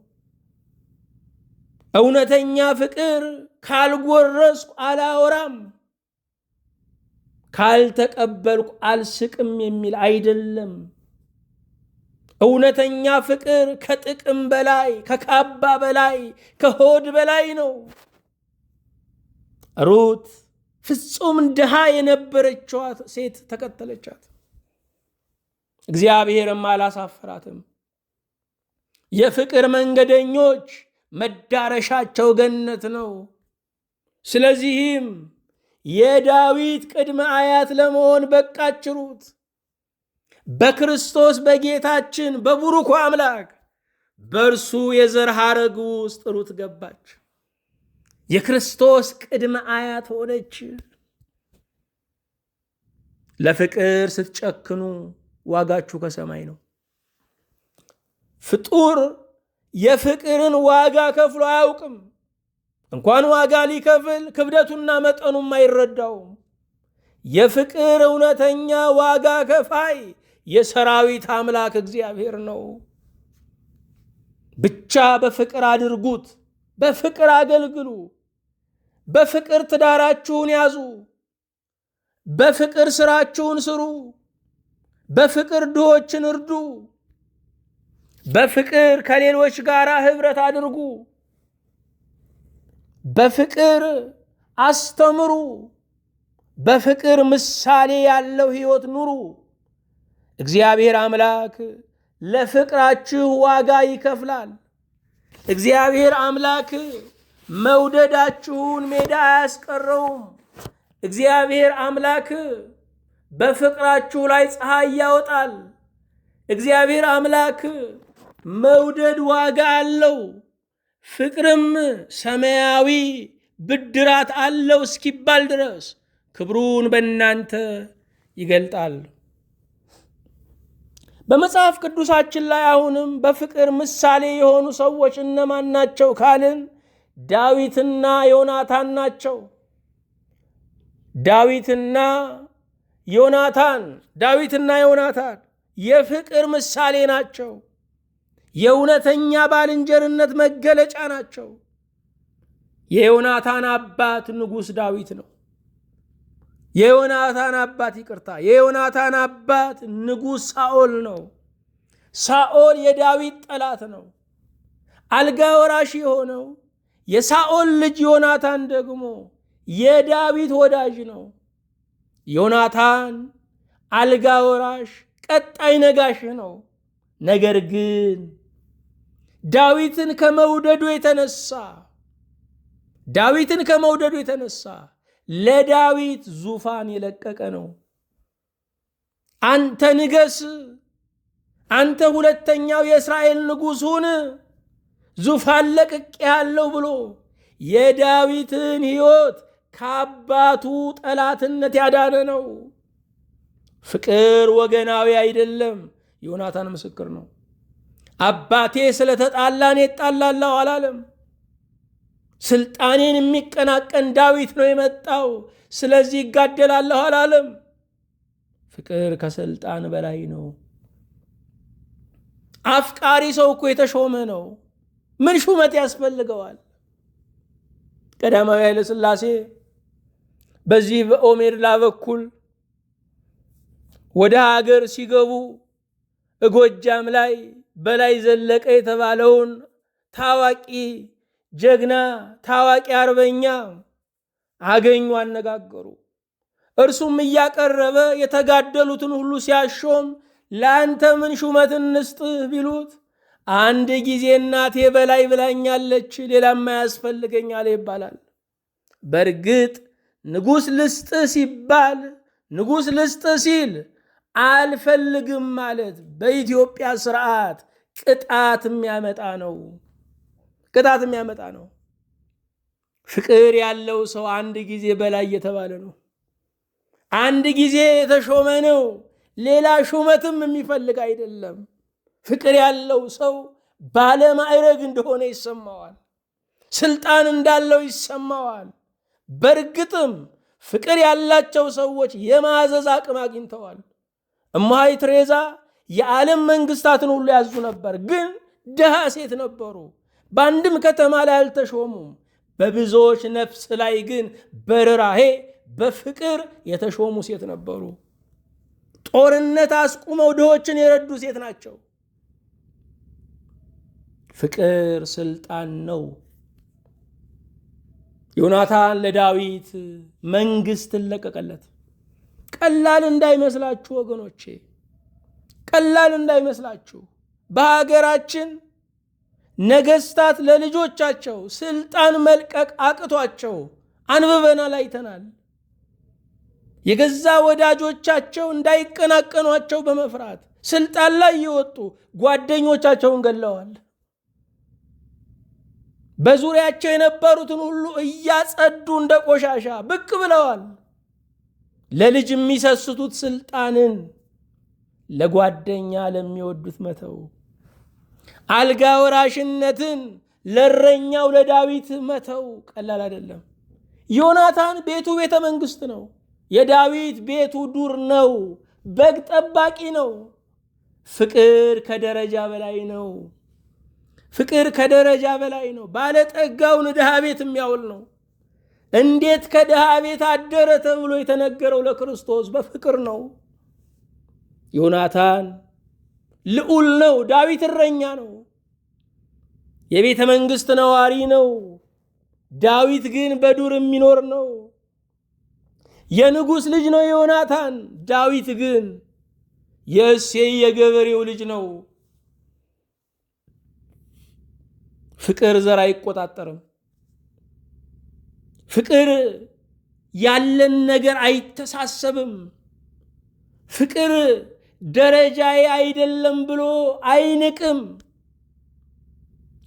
እውነተኛ ፍቅር ካልጎረስኩ አላወራም፣ ካልተቀበልኩ አልስቅም የሚል አይደለም። እውነተኛ ፍቅር ከጥቅም በላይ፣ ከካባ በላይ፣ ከሆድ በላይ ነው። ሩት ፍጹም ድሃ የነበረችዋ ሴት ተከተለቻት። እግዚአብሔርም አላሳፈራትም። የፍቅር መንገደኞች መዳረሻቸው ገነት ነው። ስለዚህም የዳዊት ቅድመ አያት ለመሆን በቃች ሩት። በክርስቶስ በጌታችን በቡሩኩ አምላክ በእርሱ የዘር ሐረግ ውስጥ ሩት ገባች። የክርስቶስ ቅድመ አያት ሆነች። ለፍቅር ስትጨክኑ ዋጋችሁ ከሰማይ ነው። ፍጡር የፍቅርን ዋጋ ከፍሎ አያውቅም። እንኳን ዋጋ ሊከፍል ክብደቱና መጠኑም አይረዳውም። የፍቅር እውነተኛ ዋጋ ከፋይ የሰራዊት አምላክ እግዚአብሔር ነው። ብቻ በፍቅር አድርጉት፣ በፍቅር አገልግሉ፣ በፍቅር ትዳራችሁን ያዙ፣ በፍቅር ስራችሁን ስሩ፣ በፍቅር ድሆችን እርዱ፣ በፍቅር ከሌሎች ጋር ህብረት አድርጉ፣ በፍቅር አስተምሩ፣ በፍቅር ምሳሌ ያለው ህይወት ኑሩ። እግዚአብሔር አምላክ ለፍቅራችሁ ዋጋ ይከፍላል። እግዚአብሔር አምላክ መውደዳችሁን ሜዳ አያስቀረውም። እግዚአብሔር አምላክ በፍቅራችሁ ላይ ፀሐይ ያወጣል። እግዚአብሔር አምላክ መውደድ ዋጋ አለው፣ ፍቅርም ሰማያዊ ብድራት አለው እስኪባል ድረስ ክብሩን በእናንተ ይገልጣል። በመጽሐፍ ቅዱሳችን ላይ አሁንም በፍቅር ምሳሌ የሆኑ ሰዎች እነማን ናቸው ካልን ዳዊትና ዮናታን ናቸው። ዳዊትና ዮናታን የፍቅር ምሳሌ ናቸው። የእውነተኛ ባልንጀርነት መገለጫ ናቸው። የዮናታን አባት ንጉሥ ዳዊት ነው። የዮናታን አባት ንጉሥ ሳኦል ነው። ሳኦል የዳዊት ጠላት ነው። አልጋ ወራሽ የሆነው የሳኦል ልጅ ዮናታን ደግሞ የዳዊት ወዳጅ ነው። ዮናታን አልጋ ወራሽ ቀጣይ ነጋሽ ነው። ነገር ግን ዳዊትን ከመውደዱ የተነሳ ለዳዊት ዙፋን የለቀቀ ነው። አንተ ንገስ፣ አንተ ሁለተኛው የእስራኤል ንጉሥ ሁን፣ ዙፋን ለቅቄአለሁ ብሎ የዳዊትን ሕይወት ከአባቱ ጠላትነት ያዳነ ነው። ፍቅር ወገናዊ አይደለም። ዮናታን ምስክር ነው። አባቴ ስለተጣላን እጣላለሁ አላለም። ስልጣኔን የሚቀናቀን ዳዊት ነው የመጣው፣ ስለዚህ ይጋደላለሁ አላለም። ፍቅር ከስልጣን በላይ ነው። አፍቃሪ ሰው እኮ የተሾመ ነው። ምን ሹመት ያስፈልገዋል? ቀዳማዊ ኃይለ ሥላሴ በዚህ በኦሜድላ በኩል ወደ ሀገር ሲገቡ ጎጃም ላይ በላይ ዘለቀ የተባለውን ታዋቂ ጀግና ታዋቂ አርበኛ አገኙ፣ አነጋገሩ። እርሱም እያቀረበ የተጋደሉትን ሁሉ ሲያሾም ለአንተ ምን ሹመት እንስጥህ ቢሉት አንድ ጊዜ እናቴ በላይ ብላኛለች፣ ሌላም ያስፈልገኛል ይባላል። በእርግጥ ንጉሥ ልስጥህ ሲል አልፈልግም ማለት በኢትዮጵያ ስርዓት ቅጣት የሚያመጣ ነው። ፍቅር ያለው ሰው አንድ ጊዜ በላይ የተባለ ነው። አንድ ጊዜ የተሾመ ነው። ሌላ ሹመትም የሚፈልግ አይደለም። ፍቅር ያለው ሰው ባለማዕረግ እንደሆነ ይሰማዋል። ስልጣን እንዳለው ይሰማዋል። በእርግጥም ፍቅር ያላቸው ሰዎች የማዘዝ አቅም አግኝተዋል። እማሆይ ትሬዛ የዓለም መንግስታትን ሁሉ ያዙ ነበር፣ ግን ድሃ ሴት ነበሩ። በአንድም ከተማ ላይ አልተሾሙም። በብዙዎች ነፍስ ላይ ግን በርህራሄ በፍቅር የተሾሙ ሴት ነበሩ። ጦርነት አስቁመው ድሆችን የረዱ ሴት ናቸው። ፍቅር ስልጣን ነው። ዮናታን ለዳዊት መንግስትን ለቀቀለት። ቀላል እንዳይመስላችሁ ወገኖቼ፣ ቀላል እንዳይመስላችሁ። በሀገራችን ነገስታት ለልጆቻቸው ስልጣን መልቀቅ አቅቷቸው አንብበናል፣ አይተናል። የገዛ ወዳጆቻቸው እንዳይቀናቀኗቸው በመፍራት ስልጣን ላይ የወጡ ጓደኞቻቸውን ገለዋል። በዙሪያቸው የነበሩትን ሁሉ እያጸዱ እንደ ቆሻሻ ብቅ ብለዋል። ለልጅ የሚሰስቱት ስልጣንን ለጓደኛ ለሚወዱት መተው፣ አልጋ ወራሽነትን ለእረኛው ለዳዊት መተው ቀላል አይደለም። ዮናታን ቤቱ ቤተ መንግስት ነው። የዳዊት ቤቱ ዱር ነው፣ በግ ጠባቂ ነው። ፍቅር ከደረጃ በላይ ነው። ፍቅር ከደረጃ በላይ ነው። ባለጠጋውን ድሃ ቤት የሚያውል ነው። እንዴት ከድሃ ቤት አደረ ተብሎ የተነገረው ለክርስቶስ በፍቅር ነው። ዮናታን ልዑል ነው። ዳዊት እረኛ ነው። የቤተ መንግሥት ነዋሪ ነው። ዳዊት ግን በዱር የሚኖር ነው። የንጉሥ ልጅ ነው ዮናታን። ዳዊት ግን የእሴይ የገበሬው ልጅ ነው። ፍቅር ዘር አይቆጣጠርም። ፍቅር ያለን ነገር አይተሳሰብም። ፍቅር ደረጃዬ አይደለም ብሎ አይንቅም።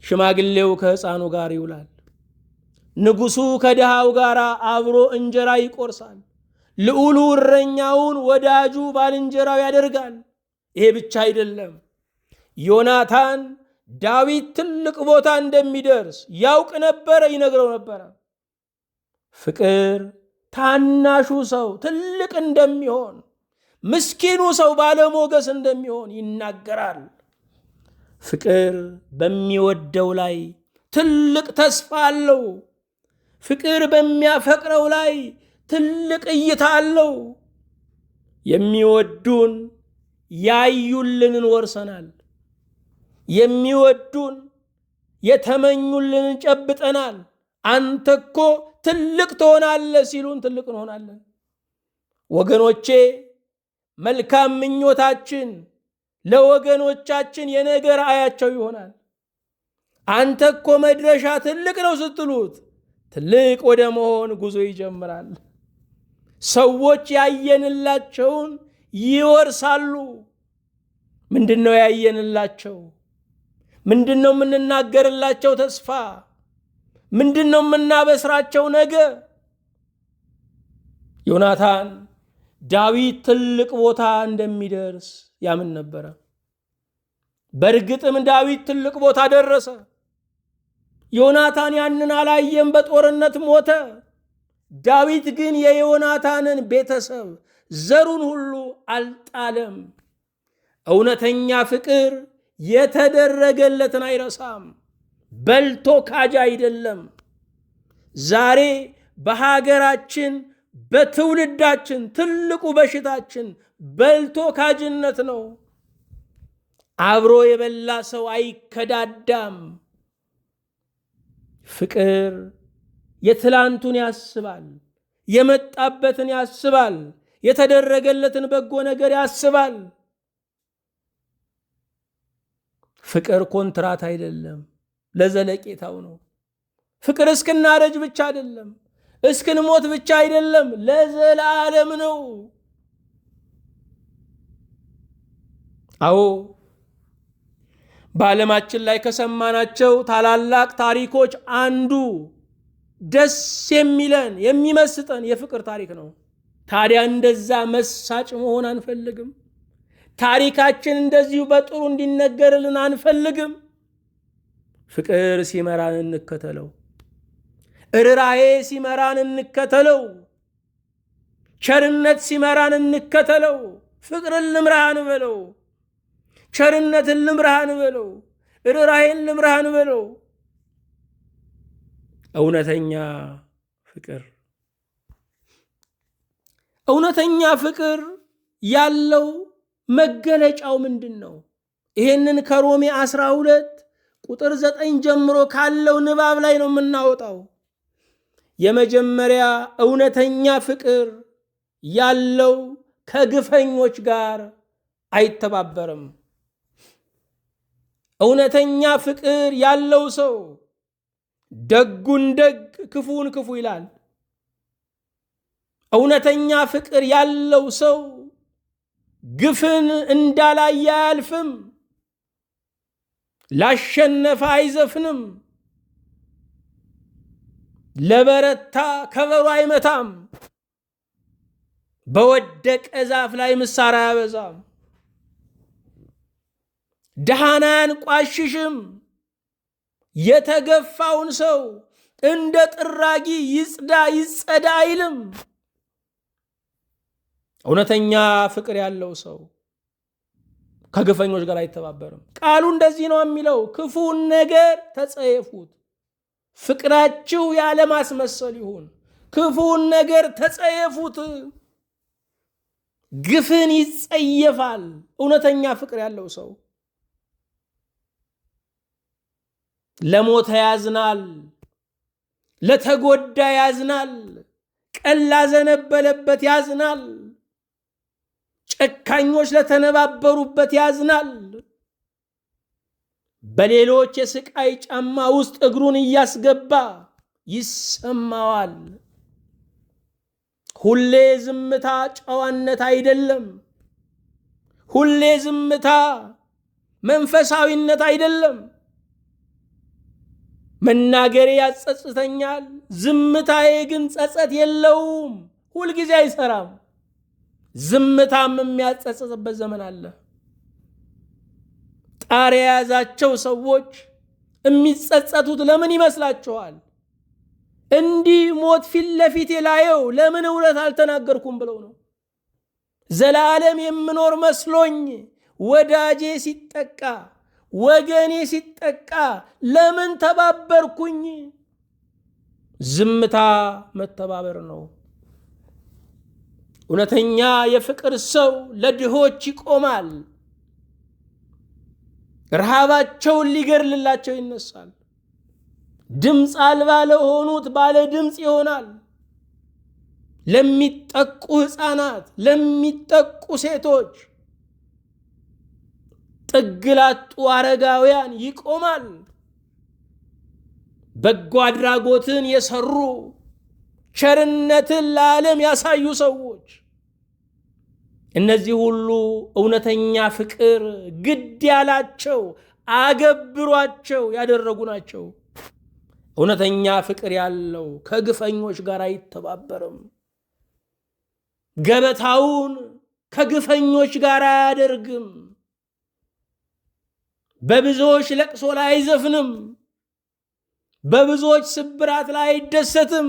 ሽማግሌው ከሕፃኑ ጋር ይውላል። ንጉሡ ከድሃው ጋር አብሮ እንጀራ ይቆርሳል። ልዑሉ እረኛውን ወዳጁ ባልንጀራው ያደርጋል። ይሄ ብቻ አይደለም። ዮናታን ዳዊት ትልቅ ቦታ እንደሚደርስ ያውቅ ነበረ፣ ይነግረው ነበረ። ፍቅር ታናሹ ሰው ትልቅ እንደሚሆን፣ ምስኪኑ ሰው ባለሞገስ እንደሚሆን ይናገራል። ፍቅር በሚወደው ላይ ትልቅ ተስፋ አለው። ፍቅር በሚያፈቅረው ላይ ትልቅ እይታ አለው። የሚወዱን ያዩልንን ወርሰናል። የሚወዱን የተመኙልንን ጨብጠናል። አንተ እኮ ትልቅ ትሆናለህ ሲሉን ትልቅ እንሆናለን። ወገኖቼ መልካም ምኞታችን ለወገኖቻችን የነገር አያቸው ይሆናል። አንተ እኮ መድረሻ ትልቅ ነው ስትሉት ትልቅ ወደ መሆን ጉዞ ይጀምራል። ሰዎች ያየንላቸውን ይወርሳሉ። ምንድነው ያየንላቸው? ምንድነው የምንናገርላቸው ተስፋ? ምንድነው የምናበስራቸው ነገ? ዮናታን ዳዊት ትልቅ ቦታ እንደሚደርስ ያምን ነበረ። በእርግጥም ዳዊት ትልቅ ቦታ ደረሰ። ዮናታን ያንን አላየም፣ በጦርነት ሞተ። ዳዊት ግን የዮናታንን ቤተሰብ ዘሩን ሁሉ አልጣለም። እውነተኛ ፍቅር የተደረገለትን አይረሳም። በልቶ ካጅ አይደለም። ዛሬ በሀገራችን በትውልዳችን ትልቁ በሽታችን በልቶ ካጅነት ነው። አብሮ የበላ ሰው አይከዳዳም። ፍቅር የትላንቱን ያስባል፣ የመጣበትን ያስባል፣ የተደረገለትን በጎ ነገር ያስባል። ፍቅር ኮንትራት አይደለም፣ ለዘለቄታው ነው። ፍቅር እስክናረጅ ብቻ አይደለም፣ እስክንሞት ብቻ አይደለም፣ ለዘላለም ነው። አዎ በዓለማችን ላይ ከሰማናቸው ታላላቅ ታሪኮች አንዱ ደስ የሚለን የሚመስጠን የፍቅር ታሪክ ነው። ታዲያ እንደዛ መሳጭ መሆን አንፈልግም። ታሪካችን እንደዚሁ በጥሩ እንዲነገርልን አንፈልግም። ፍቅር ሲመራን እንከተለው። ርኅራኄ ሲመራን እንከተለው። ቸርነት ሲመራን እንከተለው። ፍቅርን ልምራህን በለው። ቸርነትን ልምራህን በለው። ርኅራኄን ልምራህን በለው። እውነተኛ ፍቅር እውነተኛ ፍቅር ያለው መገለጫው ምንድን ነው? ይሄንን ከሮሜ 12 ቁጥር 9 ጀምሮ ካለው ንባብ ላይ ነው የምናወጣው። የመጀመሪያ እውነተኛ ፍቅር ያለው ከግፈኞች ጋር አይተባበርም። እውነተኛ ፍቅር ያለው ሰው ደጉን ደግ ክፉን ክፉ ይላል። እውነተኛ ፍቅር ያለው ሰው ግፍን እንዳላየ አያልፍም። ላሸነፈ አይዘፍንም። ለበረታ ከበሮ አይመታም። በወደቀ ዛፍ ላይ ምሳር አያበዛም። ደሃን አያንቋሽሽም። የተገፋውን ሰው እንደ ጥራጊ ይጽዳ ይጸዳ አይልም። እውነተኛ ፍቅር ያለው ሰው ከግፈኞች ጋር አይተባበርም። ቃሉ እንደዚህ ነው የሚለው፣ ክፉን ነገር ተጸየፉት፣ ፍቅራችሁ ያለ ማስመሰል ይሁን። ክፉን ነገር ተጸየፉት። ግፍን ይጸየፋል እውነተኛ ፍቅር ያለው ሰው። ለሞተ ያዝናል፣ ለተጎዳ ያዝናል፣ ቀን ላዘነበለበት ያዝናል፣ ጨካኞች ለተነባበሩበት ያዝናል። በሌሎች የስቃይ ጫማ ውስጥ እግሩን እያስገባ ይሰማዋል። ሁሌ ዝምታ ጨዋነት አይደለም። ሁሌ ዝምታ መንፈሳዊነት አይደለም። መናገሬ ያጸጽተኛል፣ ዝምታዬ ግን ጸጸት የለውም። ሁልጊዜ አይሰራም። ዝምታም የሚያጸጽትበት ዘመን አለ። ጣር የያዛቸው ሰዎች የሚጸጸቱት ለምን ይመስላችኋል? እንዲህ ሞት ፊት ለፊቴ ላየው ለምን እውነት አልተናገርኩም ብለው ነው። ዘላለም የምኖር መስሎኝ ወዳጄ ሲጠቃ፣ ወገኔ ሲጠቃ ለምን ተባበርኩኝ? ዝምታ መተባበር ነው። እውነተኛ የፍቅር ሰው ለድሆች ይቆማል። ረሃባቸውን ሊገርልላቸው ይነሳል። ድምፅ አልባ ለሆኑት ባለ ድምፅ ይሆናል። ለሚጠቁ ሕፃናት፣ ለሚጠቁ ሴቶች፣ ጥግ ላጡ አረጋውያን ይቆማል። በጎ አድራጎትን የሰሩ ቸርነትን ለዓለም ያሳዩ ሰዎች፣ እነዚህ ሁሉ እውነተኛ ፍቅር ግድ ያላቸው አገብሯቸው ያደረጉ ናቸው። እውነተኛ ፍቅር ያለው ከግፈኞች ጋር አይተባበርም። ገበታውን ከግፈኞች ጋር አያደርግም። በብዙዎች ለቅሶ ላይ አይዘፍንም። በብዙዎች ስብራት ላይ አይደሰትም።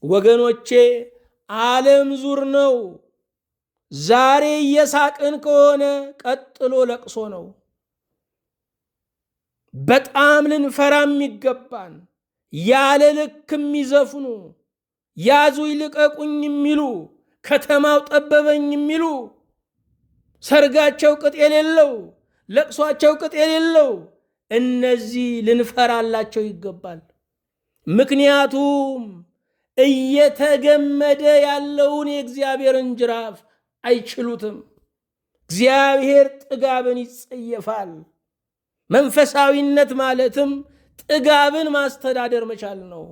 ወገኖቼ፣ ዓለም ዙር ነው። ዛሬ እየሳቅን ከሆነ ቀጥሎ ለቅሶ ነው። በጣም ልንፈራ የሚገባን ያለ ልክ የሚዘፍኑ፣ ያዙኝ ልቀቁኝ የሚሉ፣ ከተማው ጠበበኝ የሚሉ፣ ሰርጋቸው ቅጥ የሌለው፣ ለቅሷቸው ቅጥ የሌለው፣ እነዚህ ልንፈራላቸው ይገባል። ምክንያቱም እየተገመደ ያለውን የእግዚአብሔርን ጅራፍ አይችሉትም። እግዚአብሔር ጥጋብን ይጸየፋል። መንፈሳዊነት ማለትም ጥጋብን ማስተዳደር መቻል ነው።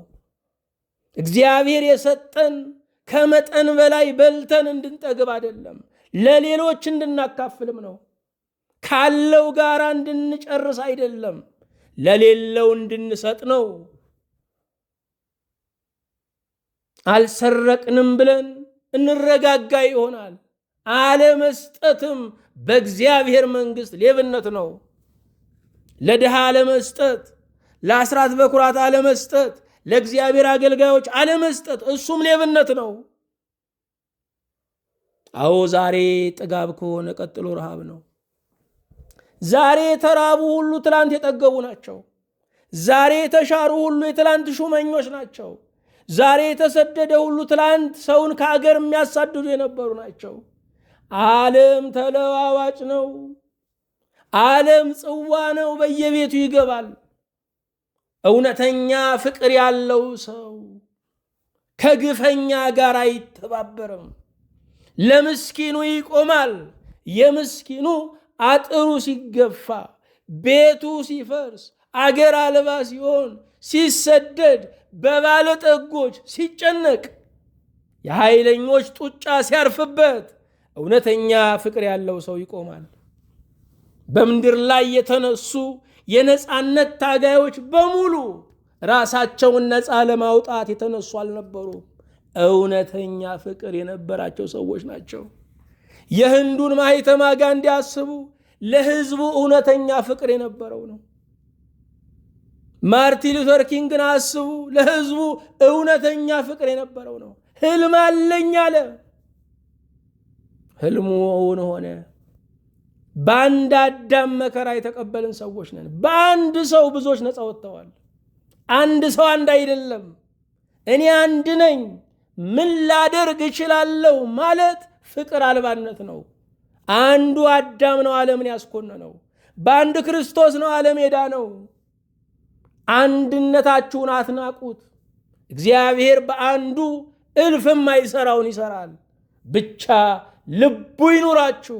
እግዚአብሔር የሰጠን ከመጠን በላይ በልተን እንድንጠግብ አይደለም፣ ለሌሎች እንድናካፍልም ነው። ካለው ጋር እንድንጨርስ አይደለም፣ ለሌለው እንድንሰጥ ነው። አልሰረቅንም ብለን እንረጋጋ ይሆናል። አለመስጠትም በእግዚአብሔር መንግሥት ሌብነት ነው። ለድሃ አለመስጠት፣ ለአስራት በኩራት አለመስጠት፣ ለእግዚአብሔር አገልጋዮች አለመስጠት፣ እሱም ሌብነት ነው። አዎ፣ ዛሬ ጥጋብ ከሆነ ቀጥሎ ረሃብ ነው። ዛሬ የተራቡ ሁሉ ትላንት የጠገቡ ናቸው። ዛሬ የተሻሩ ሁሉ የትላንት ሹመኞች ናቸው። ዛሬ የተሰደደ ሁሉ ትላንት ሰውን ከአገር የሚያሳድዱ የነበሩ ናቸው። ዓለም ተለዋዋጭ ነው። ዓለም ጽዋ ነው፣ በየቤቱ ይገባል። እውነተኛ ፍቅር ያለው ሰው ከግፈኛ ጋር አይተባበርም። ለምስኪኑ ይቆማል። የምስኪኑ አጥሩ ሲገፋ፣ ቤቱ ሲፈርስ፣ አገር አልባ ሲሆን፣ ሲሰደድ፣ በባለጠጎች ሲጨነቅ፣ የኃይለኞች ጡጫ ሲያርፍበት እውነተኛ ፍቅር ያለው ሰው ይቆማል። በምድር ላይ የተነሱ የነፃነት ታጋዮች በሙሉ ራሳቸውን ነፃ ለማውጣት የተነሱ አልነበሩም። እውነተኛ ፍቅር የነበራቸው ሰዎች ናቸው። የህንዱን ማህተማ ጋንዲ አስቡ፣ ለህዝቡ እውነተኛ ፍቅር የነበረው ነው። ማርቲን ሉተር ኪንግን አስቡ፣ ለህዝቡ እውነተኛ ፍቅር የነበረው ነው። ህልም አለኝ አለ፣ ህልሙ እውን ሆነ። በአንድ አዳም መከራ የተቀበልን ሰዎች ነን። በአንድ ሰው ብዙዎች ነፃ ወጥተዋል። አንድ ሰው አንድ አይደለም። እኔ አንድ ነኝ ምን ላደርግ እችላለሁ ማለት ፍቅር አልባነት ነው። አንዱ አዳም ነው ዓለምን ያስኮነነው። በአንድ ክርስቶስ ነው ዓለም የዳነው። አንድነታችሁን አትናቁት። እግዚአብሔር በአንዱ እልፍ የማይሰራውን ይሰራል። ብቻ ልቡ ይኑራችሁ።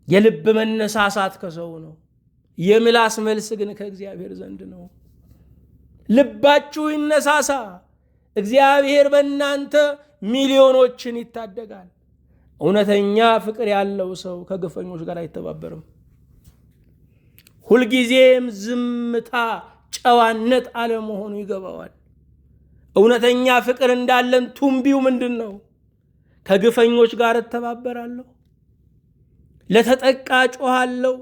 የልብ መነሳሳት ከሰው ነው። የምላስ መልስ ግን ከእግዚአብሔር ዘንድ ነው። ልባችሁ ይነሳሳ። እግዚአብሔር በእናንተ ሚሊዮኖችን ይታደጋል። እውነተኛ ፍቅር ያለው ሰው ከግፈኞች ጋር አይተባበርም። ሁልጊዜም ዝምታ ጨዋነት አለመሆኑ ይገባዋል። እውነተኛ ፍቅር እንዳለን ቱንቢው ምንድን ነው? ከግፈኞች ጋር እተባበራለሁ፣ ለተጠቃ ጮኻለሁ፣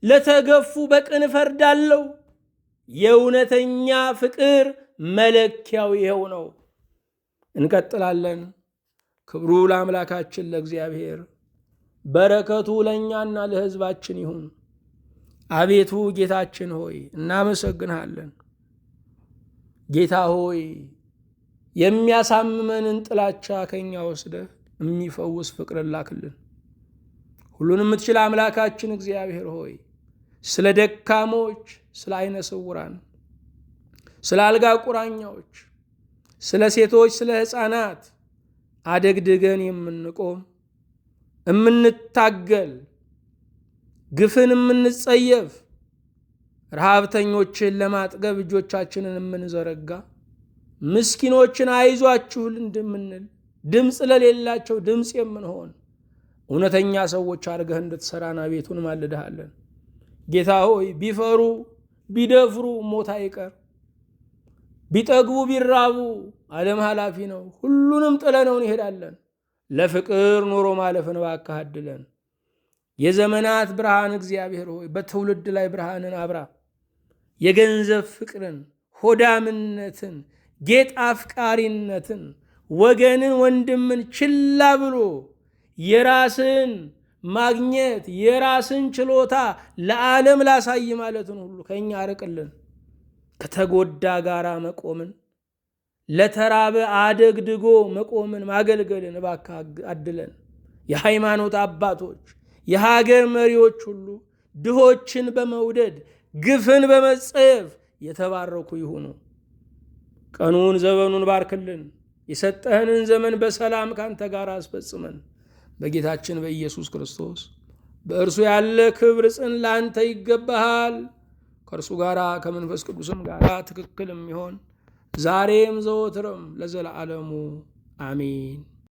ለተገፉ በቅን እፈርዳለሁ። የእውነተኛ ፍቅር መለኪያው ይኸው ነው። እንቀጥላለን። ክብሩ ለአምላካችን ለእግዚአብሔር፣ በረከቱ ለእኛና ለሕዝባችን ይሁን። አቤቱ ጌታችን ሆይ እናመሰግንሃለን። ጌታ ሆይ የሚያሳምመንን ጥላቻ ከኛ ወስደህ የሚፈውስ ፍቅር ላክልን። ሁሉን የምትችል አምላካችን እግዚአብሔር ሆይ ስለ ደካሞች፣ ስለ አይነ ስውራን፣ ስለ አልጋ ቁራኛዎች፣ ስለ ሴቶች፣ ስለ ሕፃናት አደግድገን የምንቆም የምንታገል፣ ግፍን የምንጸየፍ፣ ረሃብተኞችን ለማጥገብ እጆቻችንን የምንዘረጋ፣ ምስኪኖችን አይዟችሁ እንደምንል፣ ድምፅ ለሌላቸው ድምፅ የምንሆን እውነተኛ ሰዎች አድርገህ እንድትሰራን አቤቱን ማልድሃለን። ጌታ ሆይ ቢፈሩ ቢደፍሩ ሞት አይቀር፣ ቢጠግቡ ቢራቡ ዓለም ኃላፊ ነው። ሁሉንም ጥለነው እንሄዳለን። ለፍቅር ኑሮ ማለፍን እባክህ አድለን። የዘመናት ብርሃን እግዚአብሔር ሆይ በትውልድ ላይ ብርሃንን አብራ። የገንዘብ ፍቅርን፣ ሆዳምነትን፣ ጌጥ አፍቃሪነትን፣ ወገንን ወንድምን ችላ ብሎ የራስን ማግኘት የራስን ችሎታ ለዓለም ላሳይ ማለትን ሁሉ ከኛ አርቅልን። ከተጎዳ ጋራ መቆምን፣ ለተራበ አደግድጎ መቆምን ማገልገልን እባክህ አድለን። የሃይማኖት አባቶች የሀገር መሪዎች ሁሉ ድሆችን በመውደድ ግፍን በመጸየፍ የተባረኩ ይሁኑ። ቀኑን ዘመኑን ባርክልን። የሰጠህንን ዘመን በሰላም ካንተ ጋር አስፈጽመን። በጌታችን በኢየሱስ ክርስቶስ በእርሱ ያለ ክብር ጽን ላንተ ይገባሃል። ከእርሱ ጋር ከመንፈስ ቅዱስም ጋር ትክክል የሚሆን ዛሬም ዘወትርም ለዘላለሙ አሜን።